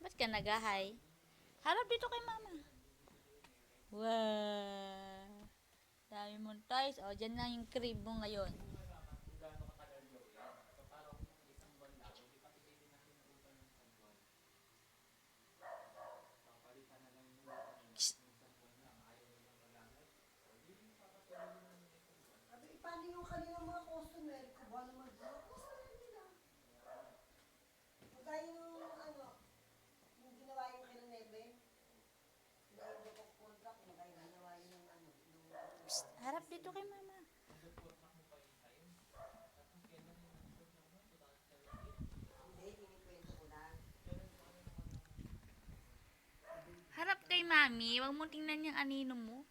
Ba't ka nag-hi? Harap dito kay mama. Wow. Dami mong toys. O, dyan na yung crib mo ngayon. Shh. Abi, paano yung kanilang mga customer ko ba na mag-block? Masaya nila. Magkaya yung yung ginawa yung kay Nebe, na yung book of contract, magkaya ginawa yung yung Psst. Harap dito kay mama. hindi, kinikwento ko lang. Harap kay mami. Huwag mo tingnan yung anino mo.